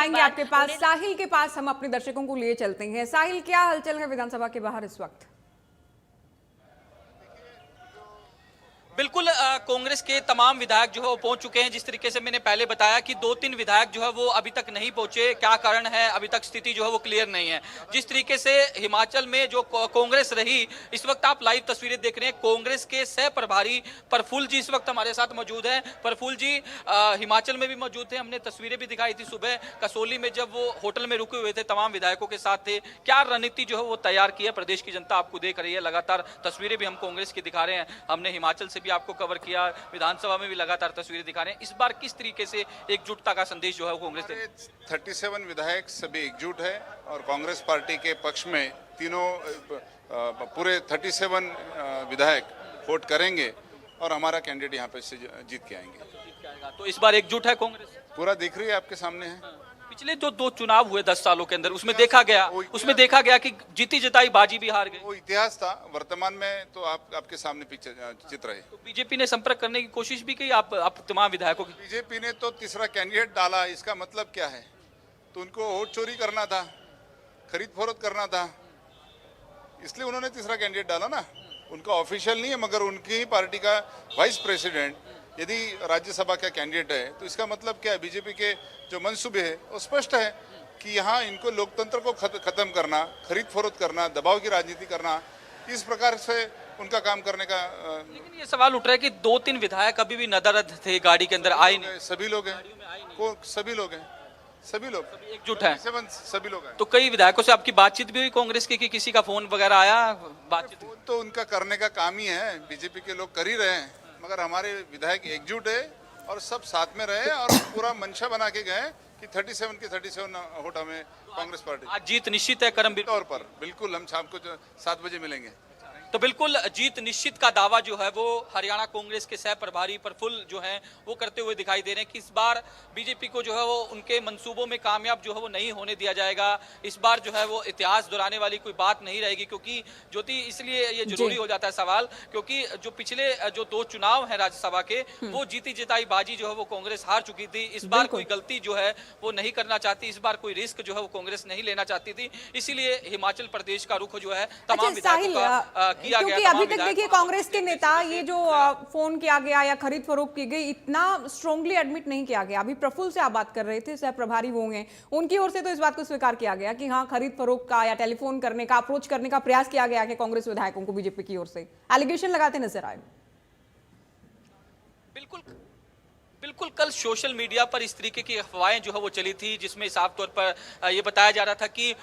आएंगे आपके पास। साहिल के पास हम अपने दर्शकों को लिए चलते हैं। साहिल, क्या हलचल है विधानसभा के बाहर इस वक्त? बिल्कुल कांग्रेस के तमाम विधायक जो है वो पहुंच चुके हैं। जिस तरीके से मैंने पहले बताया कि 2-3 विधायक जो है वो अभी तक नहीं पहुंचे, क्या कारण है अभी तक स्थिति जो है वो क्लियर नहीं है। जिस तरीके से हिमाचल में जो कांग्रेस रही, इस वक्त आप लाइव तस्वीरें देख रहे हैं। कांग्रेस के सह प्रभारी प्रफुल्ल जी इस वक्त हमारे साथ मौजूद हैं। प्रफुल्ल जी हिमाचल में भी मौजूद थे, हमने तस्वीरें भी दिखाई थी सुबह कसौली में जब वो होटल में रुके हुए थे, तमाम विधायकों के साथ थे। क्या रणनीति जो है वो तैयार की है? प्रदेश की जनता आपको देख रही है, लगातार तस्वीरें भी हम कांग्रेस की दिखा रहे हैं। हमने हिमाचल से आपको कवर किया, विधानसभा में भी लगातार तस्वीरें दिखा रहे हैं। इस बार किस तरीके से एकजुटता का संदेश जो है कांग्रेस ने? 37 विधायक सभी एकजुट है और कांग्रेस पार्टी के पक्ष में तीनों पूरे 37 विधायक वोट करेंगे और हमारा कैंडिडेट यहाँ पे से जीत के आएंगे। तो इस बार एकजुट है कांग्रेस? पूरा दिख रही है, आपके सामने है। पिछले जो 2 चुनाव हुए 10 सालों के अंदर, उसमें देखा गया कि जीती जिताई बाजी भी हार गई। वो इतिहास था, वर्तमान में तो आपके सामने चित्र है। तो बीजेपी ने संपर्क करने की कोशिश भी की आप तमाम विधायकों की? बीजेपी ने तो तीसरा कैंडिडेट डाला, इसका मतलब क्या है? तो उनको वोट चोरी करना था, खरीद फरोख्त करना था, इसलिए उन्होंने तीसरा कैंडिडेट डाला ना। उनका ऑफिशियल नहीं है, मगर उनकी ही पार्टी का वाइस प्रेसिडेंट यदि राज्यसभा का कैंडिडेट है तो इसका मतलब क्या है? बीजेपी के जो मंसूबे है वो स्पष्ट है कि यहाँ इनको लोकतंत्र को खत्म करना, खरीद फरोख्त करना, दबाव की राजनीति करना, इस प्रकार से उनका काम करने का। लेकिन ये सवाल उठ रहा है कि 2-3 विधायक अभी भी नदारद थे, गाड़ी के अंदर आए नहीं। सभी लोग हैं, सभी लोग हैं, सभी लोग एकजुट है, सभी लोग हैं। तो कई विधायकों से आपकी बातचीत भी हुई कांग्रेस की कि किसी का फोन वगैरह आया? बातचीत तो उनका करने का काम ही है, बीजेपी के लोग कर ही रहे हैं, मगर हमारे विधायक एकजुट है और सब साथ में रहे और पूरा मंशा बना के गए कि 37 के 37 वोट हमें कांग्रेस पार्टी। आज जीत निश्चित है करमबीर तौर पर? बिल्कुल, हम शाम को 7 बजे मिलेंगे। तो बिल्कुल जीत निश्चित का दावा जो है वो हरियाणा कांग्रेस के सह प्रभारी प्रफुल्ल जो हैं वो करते हुए दिखाई दे रहे हैं कि इस बार बीजेपी को जो है वो उनके मंसूबों में कामयाब जो है वो नहीं होने दिया जाएगा। इस बार जो है वो इतिहास दोहराने वाली कोई बात नहीं रहेगी, क्योंकि ज्योति इसलिए ये जरूरी हो जाता है सवाल, क्योंकि जो पिछले जो 2 चुनाव हैं राज्यसभा के, वो जीती जिताई बाजी जो है वो कांग्रेस हार चुकी थी। इस बार कोई गलती जो है वो नहीं करना चाहती, इस बार कोई रिस्क जो है वो कांग्रेस नहीं लेना चाहती थी, इसीलिए हिमाचल प्रदेश का रुख जो है तमाम विधायकों का किया क्योंकि गया। अभी तक देखिए कांग्रेस के नेता ये जो फोन किया गया या खरीद फरोख्त की गई, इतना स्ट्रांगली एडमिट नहीं किया गया। अभी प्रफुल्ल से आप बात कर रहे थे, सह प्रभारी वो हैं, उनकी ओर से तो इस बात को स्वीकार किया गया कि हाँ, खरीद फरोख्त का या टेलीफोन करने का, अप्रोच करने का प्रयास किया गया कि कांग्रेस विधायकों को बीजेपी की ओर से एलिगेशन लगाते नजर आए। बिल्कुल कल सोशल मीडिया पर इस तरीके की अफवाहें जो है वो चली थी, जिसमें साफ तौर पर ये बताया जा रहा था कि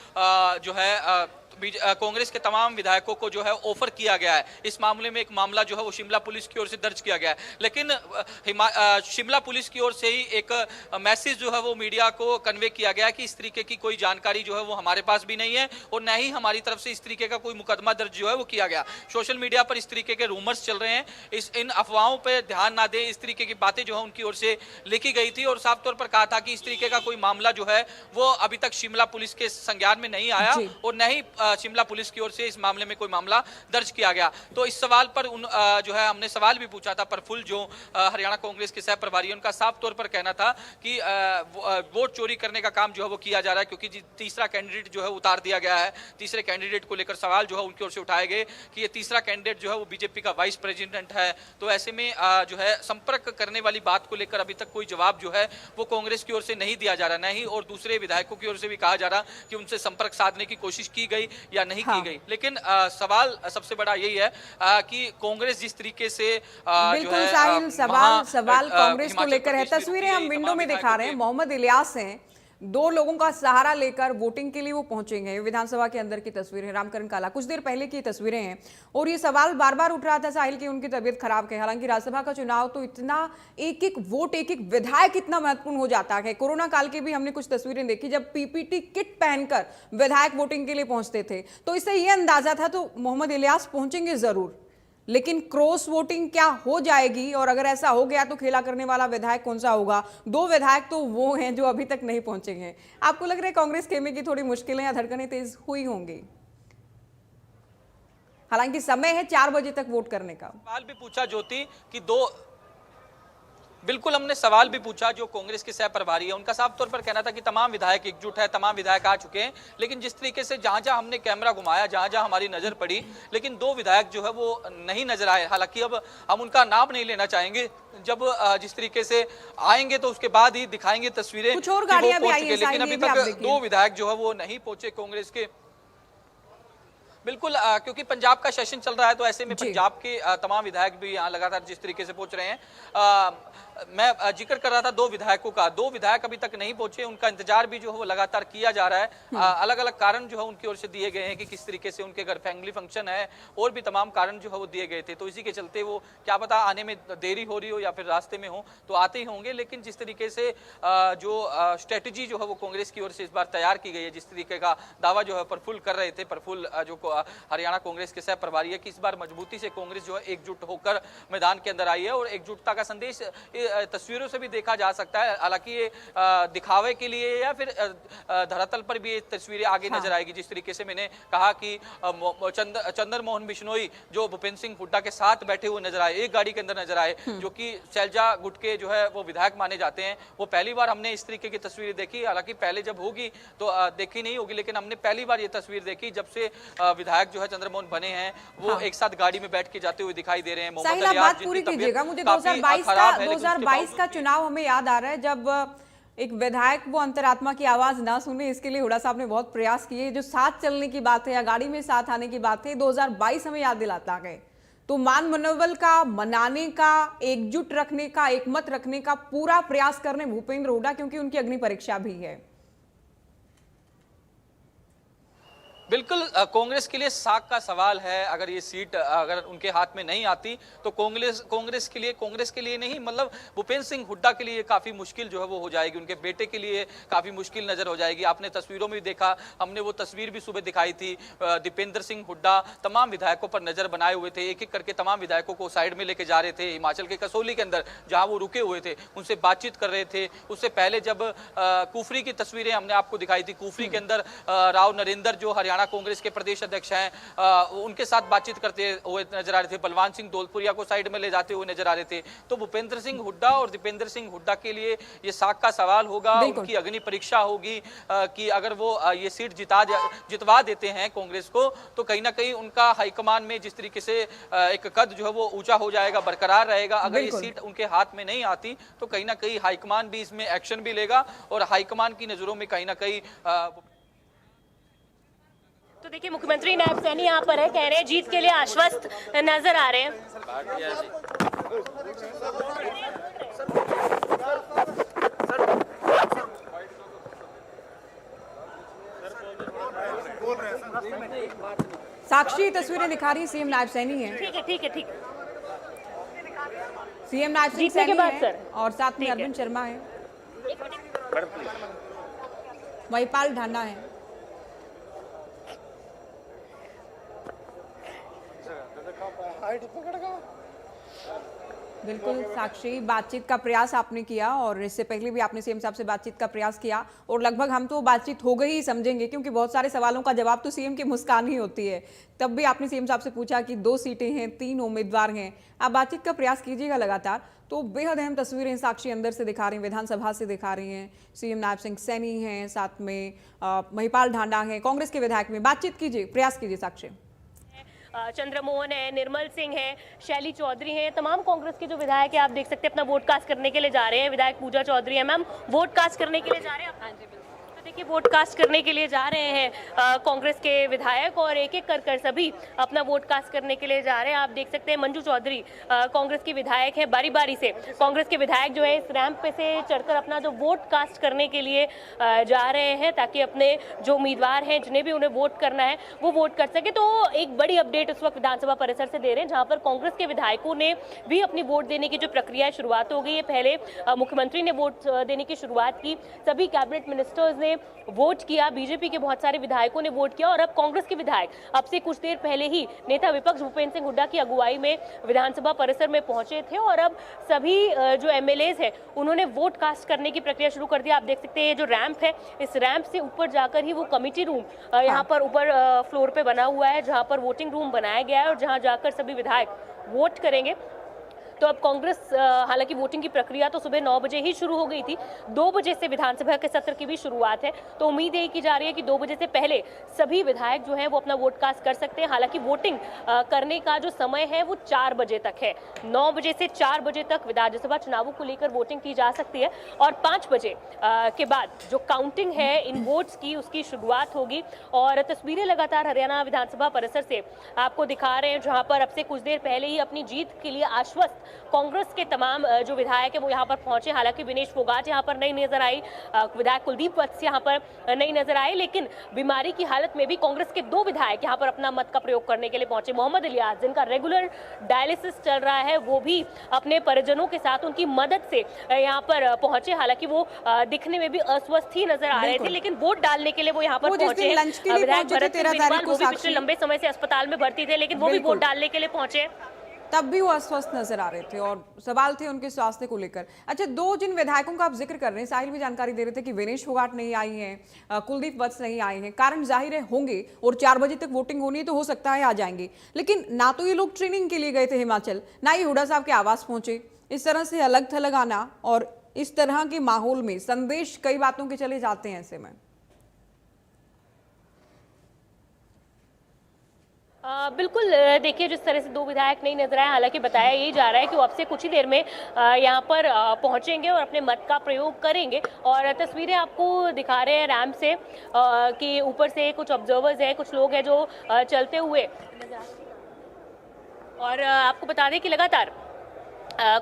जो है कांग्रेस के तमाम विधायकों को जो है ऑफर किया गया है। इस मामले में एक मामला जो है वो शिमला पुलिस की ओर से दर्ज किया गया है, लेकिन शिमला पुलिस की ओर से ही एक मैसेज जो है वो मीडिया को कन्वे किया गया कि इस तरीके की कोई जानकारी जो है वो हमारे पास भी नहीं है और न ही हमारी तरफ से इस तरीके का कोई मुकदमा दर्ज जो है वो किया गया। सोशल मीडिया पर इस तरीके के रूमर्स चल रहे हैं, इन अफवाहों पर ध्यान ना दें, इस तरीके की बातें जो है उनकी ओर से लिखी गई थी और साफ तौर पर कहा था कि इस तरीके का कोई मामला जो है वो अभी तक शिमला पुलिस के संज्ञान में नहीं आया और न ही शिमला पुलिस की ओर से इस मामले में कोई मामला दर्ज किया गया। तो इस सवाल पर जो है हमने सवाल भी पूछा था प्रफुल्ल जो हरियाणा कांग्रेस के सह प्रभारी, उनका साफ तौर पर कहना था कि वोट चोरी करने का काम जो है वो किया जा रहा है, क्योंकि तीसरा कैंडिडेट जो है उतार दिया गया है। तीसरे कैंडिडेट को लेकर सवाल जो है उनकी ओर से उठाए गए कि ये तीसरा कैंडिडेट जो है वो बीजेपी का वाइस प्रेसिडेंट है, तो ऐसे में जो है संपर्क करने वाली बात को लेकर अभी तक कोई जवाब जो है वो कांग्रेस की ओर से नहीं दिया जा रहा, नहीं और दूसरे विधायकों की ओर से भी कहा जा रहा कि उनसे संपर्क साधने की कोशिश की गई या नहीं की गई। लेकिन सवाल सबसे बड़ा यही है कि कांग्रेस जिस तरीके से बिल्कुल जो है साहिल, सवाल कांग्रेस को लेकर है। तस्वीरें हम विंडो में दिखा रहे हैं, मोहम्मद इलियास हैं, 2 लोगों का सहारा लेकर वोटिंग के लिए वो पहुंचेंगे। विधानसभा के अंदर की तस्वीरें, रामकरण काला कुछ देर पहले की तस्वीरें हैं और ये सवाल बार बार उठ रहा था साहिल की उनकी तबीयत खराब है। हालांकि राज्यसभा का चुनाव तो इतना एक एक वोट, एक एक विधायक इतना महत्वपूर्ण हो जाता है। कोरोना काल की भी हमने कुछ तस्वीरें देखी जब पीपीटी किट पहनकर विधायक वोटिंग के लिए पहुंचते थे, तो इससे यह अंदाजा था तो मोहम्मद इलियास पहुंचेंगे जरूर, लेकिन क्रॉस वोटिंग क्या हो जाएगी और अगर ऐसा हो गया तो खेला करने वाला विधायक कौन सा होगा? 2 विधायक तो वो हैं जो अभी तक नहीं पहुंचे हैं। आपको लग रहा है कांग्रेस खेमे की थोड़ी मुश्किलें या धड़कनें तेज हुई होंगी? हालांकि समय है 4 बजे तक वोट करने का। सवाल भी पूछा ज्योति कि बिल्कुल, हमने सवाल भी पूछा जो कांग्रेस के सह प्रभारी है, उनका साफ तौर पर कहना था कि तमाम विधायक एकजुट है, तमाम विधायक आ चुके हैं, लेकिन जिस तरीके से जहां-जहां हमने कैमरा घुमाया, जहां-जहां हमारी नजर पड़ी, लेकिन 2 विधायक जो है वो नहीं नजर आए। हालांकि अब हम उनका नाम नहीं लेना चाहेंगे, जब जिस तरीके से आएंगे तो उसके बाद ही दिखाएंगे तस्वीरें कुछ और कि वो गाड़ियां भी पहुंच आई चुके, हैं, लेकिन साहिल, अभी ये भी आप तक देखिए। 2 विधायक जो है वो नहीं पहुंचे कांग्रेस के। बिल्कुल, क्योंकि पंजाब का सेशन चल रहा है, तो ऐसे में जी। पंजाब के तमाम विधायक भी यहाँ लगातार जिस तरीके से पहुंच रहे हैं। मैं जिक्र कर रहा था 2 विधायकों का, 2 विधायक अभी तक नहीं पहुंचे, उनका इंतजार भी जो है वो लगातार किया जा रहा है। अलग अलग कारण जो है उनकी ओर से दिए गए हैं कि किस तरीके से उनके घर फैमिली फंक्शन है, और भी तमाम कारण जो है वो दिए गए थे, तो इसी के चलते वो क्या पता आने में देरी हो रही हो या फिर रास्ते में हो, तो आते ही होंगे। लेकिन जिस तरीके से जो स्ट्रेटेजी जो है वो कांग्रेस की ओर से इस बार तैयार की गई है, जिस तरीके का दावा जो है प्रफुल्ल कर रहे थे, प्रफुल्ल जो हरियाणा कांग्रेस के सह प्रभारी है, कि इस बार मजबूती से कांग्रेस जो है एकजुट होकर मैदान के अंदर आई है, और एकजुटता का संदेश तस्वीरों से भी देखा जा सकता है। हालांकि ये दिखावे के लिए या फिर धरातल पर भी ये तस्वीरें आगे नजर आएगी। जिस तरीके से मैंने कहा कि चंद्र मोहन बिश्नोई जो भूपेंद्र सिंह हुड्डा के साथ बैठे हुए नजर आए, एक गाड़ी के अंदर नजर आए, जो कि शैलजा गुटके जो है वो विधायक माने जाते हैं, वो पहली बार हमने इस तरीके की तस्वीर देखी। हालांकि पहले जब होगी तो देखी नहीं होगी, लेकिन हमने पहली बार ये तस्वीर देखी जब से विधायक जो है चंद्रमोहन बने हैं, वो एक साथ गाड़ी में बैठ के जाते हुए दिखाई दे रहे हैं। साहिल, आप बात पूरी कीजिएगा। मुझे 2022 का चुनाव हमें याद आ रहा है, जब एक विधायक वो अंतरात्मा की आवाज ना सुने, इसके लिए हुड्डा साहब ने बहुत प्रयास किए। जो साथ चलने की बात है या गाड़ी में साथ आने की बात है, 2022 हमें याद दिलाता है। तो मान मनोबल का, मनाने का, एकजुट रखने का, एकमत रखने का पूरा प्रयास कर रहे भूपेंद्र हुड्डा, क्योंकि उनकी अग्नि परीक्षा भी है। बिल्कुल, कांग्रेस के लिए साख का सवाल है। अगर ये सीट अगर उनके हाथ में नहीं आती तो कांग्रेस के लिए नहीं, मतलब भूपेंद्र सिंह हुड्डा के लिए काफी मुश्किल जो है वो हो जाएगी, उनके बेटे के लिए काफी मुश्किल नजर हो जाएगी। आपने तस्वीरों में भी देखा, हमने वो तस्वीर भी सुबह दिखाई थी, दीपेंद्र सिंह हुड्डा तमाम विधायकों पर नजर बनाए हुए थे, एक एक करके तमाम विधायकों को साइड में लेके जा रहे थे। हिमाचल के कसौली के अंदर जहां वो रुके हुए थे, उनसे बातचीत कर रहे थे। उससे पहले जब कुफरी की तस्वीरें हमने आपको दिखाई थी, कुफरी के अंदर राव नरेंद्र जो हरियाणा कांग्रेस के प्रदेश अध्यक्ष हैं, उनके साथ बातचीत करते हुए नजर आ रहे थे। बलवान सिंह धौलपुरिया को साइड में ले जाते हुए नजर आ रहे थे। तो भूपेंद्र सिंह हुड्डा और दीपेंद्र सिंह हुड्डा के लिए ये साख का सवाल होगा, उनकी अग्नि परीक्षा होगी कि अगर वो ये सीट जितवा देते हैं कांग्रेस को, तो कहीं ना कहीं उनका हाईकमान में जिस तरीके से एक कद जो है वो ऊंचा हो जाएगा, बरकरार रहेगा। अगर ये सीट उनके हाथ में नहीं आती तो कहीं ना कहीं हाईकमान भी इसमें एक्शन भी लेगा, और हाईकमान की नजरों में कहीं ना कहीं तो देखिए, मुख्यमंत्री नायब सैनी यहाँ पर है, कह रहे हैं जीत के लिए आश्वस्त नजर आ रहे हैं। साक्षी तस्वीरें दिखा रही, सीएम नायब सैनी है। ठीक है। सीएम नायब सिंह जीतने के सैनी बाद है, सर। और साथ में अरविंद शर्मा है, महिपाल ढांडा है। बिल्कुल साक्षी, बातचीत का प्रयास आपने किया, और इससे पहले भी आपने सीएम साहब से बातचीत का प्रयास किया, और लगभग हम तो बातचीत हो गई ही समझेंगे, क्योंकि बहुत सारे सवालों का जवाब तो सीएम की मुस्कान ही होती है। तब भी आपने सीएम साहब से पूछा कि 2 सीटें हैं, 3 उम्मीदवार हैं, आप बातचीत का प्रयास कीजिएगा लगातार। तो बेहद अहम तस्वीरें साक्षी अंदर से दिखा रही हैं, विधानसभा से दिखा रही हैं। सीएम नायब सिंह सैनी हैं, साथ में महिपाल ढांडा हैं, कांग्रेस के विधायक में। बातचीत कीजिए, प्रयास कीजिए साक्षी। चंद्रमोहन है, निर्मल सिंह है, शैली चौधरी हैं, तमाम कांग्रेस के जो विधायक है आप देख सकते हैं अपना वोट कास्ट करने के लिए जा रहे हैं। विधायक पूजा चौधरी है, मैम वोट कास्ट करने के लिए जा रहे हैं? हाँ जी, तो देखिए वोट कास्ट करने के लिए जा रहे हैं कांग्रेस के विधायक, और एक एक कर सभी अपना वोट कास्ट करने के लिए जा रहे हैं। आप देख सकते हैं मंजू चौधरी कांग्रेस की विधायक है, बारी बारी से कांग्रेस के विधायक जो है इस रैंप पे से चढ़कर अपना जो वोट कास्ट करने के लिए जा रहे हैं, ताकि अपने जो उम्मीदवार हैं जिन्हें भी उन्हें वोट करना है वो वोट कर सके। तो एक बड़ी अपडेट उस वक्त विधानसभा परिसर से दे रहे हैं, जहां पर कांग्रेस के विधायकों ने भी अपनी वोट देने की जो प्रक्रिया शुरुआत हो गई है। पहले मुख्यमंत्री ने वोट देने की शुरुआत की, सभी कैबिनेट मिनिस्टर्स ने वोट किया, बीजेपी के बहुत सारे विधायकों ने वोट किया, और अब कांग्रेस के विधायक अब से कुछ देर पहले ही नेता विपक्ष भूपेंद्र सिंह हुड्डा की अगुवाई में विधानसभा परिसर में पहुंचे थे, और अब सभी जो एमएलएज हैं उन्होंने वोट कास्ट करने की प्रक्रिया शुरू कर दी। आप देख सकते हैं ये जो रैंप है, इस रैंप से ऊपर जाकर ही वो कमिटी रूम यहाँ पर ऊपर फ्लोर पे बना हुआ है, जहाँ पर वोटिंग रूम बनाया गया है, और जहाँ जाकर सभी विधायक वोट करेंगे। तो अब कांग्रेस हालांकि वोटिंग की प्रक्रिया तो सुबह 9 बजे ही शुरू हो गई थी, 2 बजे से विधानसभा के सत्र की भी शुरुआत है, तो उम्मीद यही की जा रही है कि 2 बजे से पहले सभी विधायक जो है वो अपना वोट कास्ट कर सकते हैं। हालांकि वोटिंग करने का जो समय है वो 4 बजे तक है, 9 बजे से 4 बजे तक विधानसभा चुनावों को लेकर वोटिंग की जा सकती है और 5 बजे के बाद जो काउंटिंग है इन वोट्स की उसकी शुरुआत होगी। और तस्वीरें लगातार हरियाणा विधानसभा परिसर से आपको दिखा रहे हैं, जहां पर अब से कुछ देर पहले ही अपनी जीत के लिए आश्वस्त कांग्रेस के तमाम जो विधायक है वो यहाँ पर पहुंचे। हालांकि विनेश फोगाट यहाँ पर नहीं नजर आई, विधायक कुलदीप वत्स यहाँ पर नहीं नजर आए, लेकिन बीमारी की हालत में भी कांग्रेस के 2 विधायक यहाँ पर अपना मत का प्रयोग करने के लिए पहुंचे। मोहम्मद इलियास, जिनका रेगुलर डायलिसिस चल रहा है, वो भी अपने परिजनों के साथ उनकी मदद से यहाँ पर पहुंचे। हालांकि वो दिखने में भी अस्वस्थ ही नजर आ रहे थे, लेकिन वोट डालने के लिए वो यहाँ पर पहुंचे। विधायक भरत सिंह बिजवाल वो भी पिछले लंबे समय से अस्पताल में भर्ती थे, लेकिन वो भी वोट डालने के लिए पहुंचे, तब भी वो अस्वस्थ नजर आ रहे थे और सवाल थे उनके स्वास्थ्य को लेकर। अच्छा, 2 जिन विधायकों का आप जिक्र कर रहे हैं, साहिल भी जानकारी दे रहे थे कि विनेश फोगाट नहीं आई हैं, कुलदीप वत्स नहीं आए हैं, कारण जाहिर है होंगे और 4 बजे तक वोटिंग होनी है तो हो सकता है आ जाएंगे, लेकिन ना तो ये लोग ट्रेनिंग के लिए गए थे हिमाचल, ना ही हुड्डा साहब के आवास पहुंचे। इस तरह से अलग थलग आना और इस तरह के माहौल में संदेश कई बातों के चले जाते हैं। ऐसे में बिल्कुल देखिए, जिस तरह से 2 विधायक नहीं नजर आए, हालांकि बताया यही जा रहा है कि वो अब से कुछ ही देर में यहाँ पर पहुंचेंगे और अपने मत का प्रयोग करेंगे। और तस्वीरें आपको दिखा रहे हैं रैंप से कि ऊपर से कुछ ऑब्जर्वर्स हैं, कुछ लोग हैं जो चलते हुए नजर आ रहे हैं। और आपको बता दें कि लगातार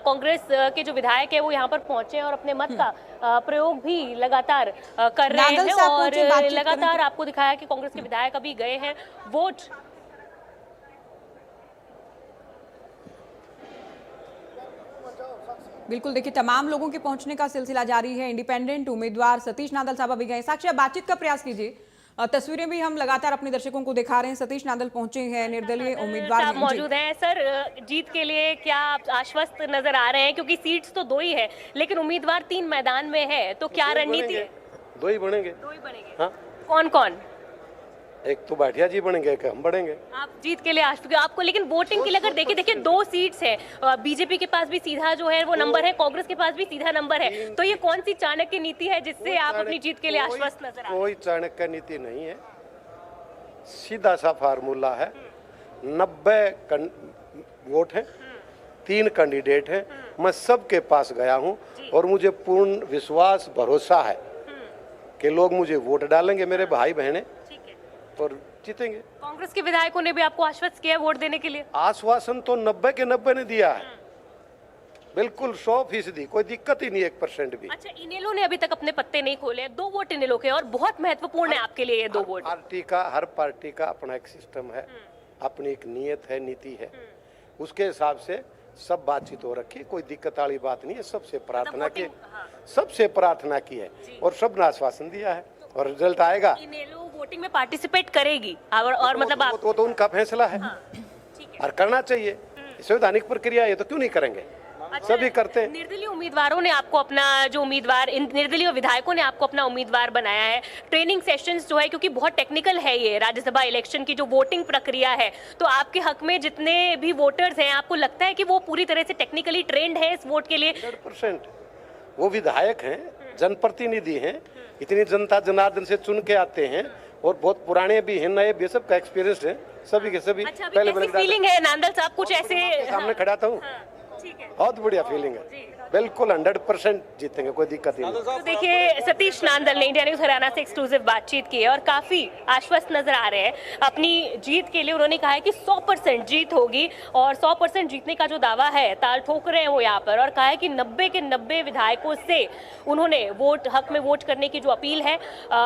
कांग्रेस के जो विधायक है वो यहाँ पर पहुंचे और अपने मत का प्रयोग भी लगातार कर रहे हैं। और लगातार आपको दिखाया कि कांग्रेस के विधायक अभी गए हैं वोट। बिल्कुल, देखिए तमाम लोगों के पहुंचने का सिलसिला जारी है। इंडिपेंडेंट उम्मीदवार सतीश नादल साहब अभी गए। साक्षी, आप बातचीत का प्रयास कीजिए, तस्वीरें भी हम लगातार अपने दर्शकों को दिखा रहे हैं। सतीश नादल पहुंचे हैं, निर्दलीय उम्मीदवार मौजूद हैं। सर, जीत के लिए क्या आप आश्वस्त नजर आ रहे हैं, क्योंकि सीट्स तो 2 ही है लेकिन उम्मीदवार 3 मैदान में है, तो क्या रणनीति है? 2 ही बनेंगे। 2 ही बनेंगे। हाँ। कौन कौन? एक तो भाटिया जी बनेंगे, एक हम बढ़ेंगे। आप जीत के लिए आश्वस्त आपको, लेकिन वोटिंग के लिए अगर देखिए 2 सीट्स है, बीजेपी के पास भी सीधा जो है वो नंबर है, कांग्रेस के पास भी सीधा नंबर है, तो ये कौन सी चाणक्य नीति है जिससे आप अपनी जीत के लिए आश्वस्त नजर आ रहे हैं? कोई चाणक्य नीति नहीं है, सीधा सा फार्मूला है। 90 वोट हैं, 3 कैंडिडेट हैं, मैं सबके पास गया हूं और मुझे पूर्ण विश्वास भरोसा है कि लोग मुझे वोट डालेंगे, मेरे भाई बहनें, और जीतेंगे। कांग्रेस के विधायकों ने भी आपको आश्वस्त किया वोट देने के लिए? आश्वासन तो 90 के 90 ने दिया है, बिल्कुल 100%, कोई दिक्कत ही नहीं 1% भी। अच्छा, इनेलो ने अभी तक अपने पत्ते नहीं खोले, 2 वोट इनेलो के और बहुत महत्वपूर्ण है आपके लिए ये 2 वोट। हर पार्टी का अपना एक सिस्टम है, अपनी एक नियत है, नीति है, उसके हिसाब से सब बातचीत हो रखी, कोई दिक्कत वाली बात नहीं है। सबसे प्रार्थना की, सबसे प्रार्थना की है और सब ने आश्वासन दिया है और रिजल्ट आएगा। इनेलो वोटिंग में पार्टिसिपेट करेगी और मतलब आप वो तो उनका फैसला है और करना चाहिए, संवैधानिक प्रक्रिया, ये तो क्यों नहीं करेंगे? सभी करते हैं। निर्दलीय उम्मीदवारों ने आपको अपना जो उम्मीदवार, निर्दलीय विधायकों ने आपको अपना उम्मीदवार बनाया है। ट्रेनिंग सेशंस जो है, क्योंकि बहुत टेक्निकल है ये राज्यसभा इलेक्शन की जो वोटिंग प्रक्रिया है, तो आपके हक में जितने भी वोटर्स हैं, आपको लगता है कि वो पूरी तरह से टेक्निकली ट्रेंड है इस वोट के लिए? 100% वो विधायक हैं, जनप्रतिनिधि हैं, इतनी जनता जनार्दन से चुन के आते हैं और बहुत पुराने भी हैं, नए भी, सबका एक्सपीरियंस है सभी के सभी। अच्छा, पहले फीलिंग है नांदल साहब कुछ ऐसे सामने खड़ा था हूँ, बहुत बढ़िया फीलिंग है, बिल्कुल 100% जीतेंगे, कोई दिक्कत नहीं। तो देखिए, सतीश नांदल ने इंडिया न्यूज़ हरियाणा से एक्सक्लूसिव बातचीत की है और काफी आश्वस्त नजर आ रहे हैं अपनी जीत के लिए। उन्होंने कहा है कि 100% जीत होगी और 100% जीतने का जो दावा है ताल ठोक रहे हैं वो यहाँ पर, और कहा है कि 90 के 90 विधायकों से उन्होंने वोट हक में वोट करने की जो अपील है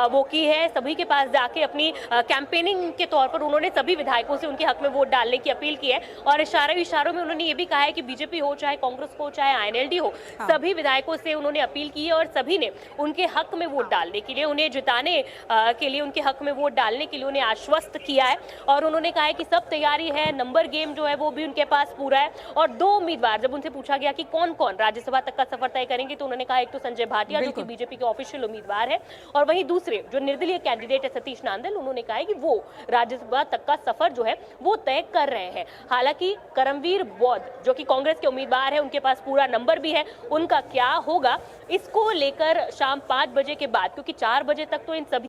वो की है। सभी के पास जाके अपनी कैंपेनिंग के तौर पर उन्होंने सभी विधायकों से उनके हक में वोट डालने की अपील की है। और इशारों में उन्होंने ये भी कहा है कि बीजेपी हो चाहे कांग्रेस हो चाहे INLD हो, सभी विधायकों से उन्होंने अपील की है और सभी ने उनके हक में वोट डालने के लिए, उन्हें जिताने के लिए, उनके हक में वोट डालने के लिए उन्हें आश्वस्त किया है। और उन्होंने कहा है कि सब तैयारी है, नंबर गेम जो है वो भी उनके पास पूरा है। और 2 उम्मीदवार, जब उनसे पूछा गया कि कौन कौन राज्यसभा तक का सफर तय करेंगे, तो उन्होंने कहा एक तो संजय भाटिया जो कि बीजेपी के ऑफिशियल उम्मीदवार है, और वहीं दूसरे जो निर्दलीय कैंडिडेट है सतीश नांदल, उन्होंने कहा है कि वो राज्यसभा तक का सफर जो है वो तय कर रहे हैं। हालांकि करमवीर बौद्ध जो कि कांग्रेस के उम्मीदवार है, उनके पास पूरा नंबर भी है, उनका क्या होगा इसको लेकर शाम 5 बजे के बाद, क्योंकि 4 बजे तक तो इन सभी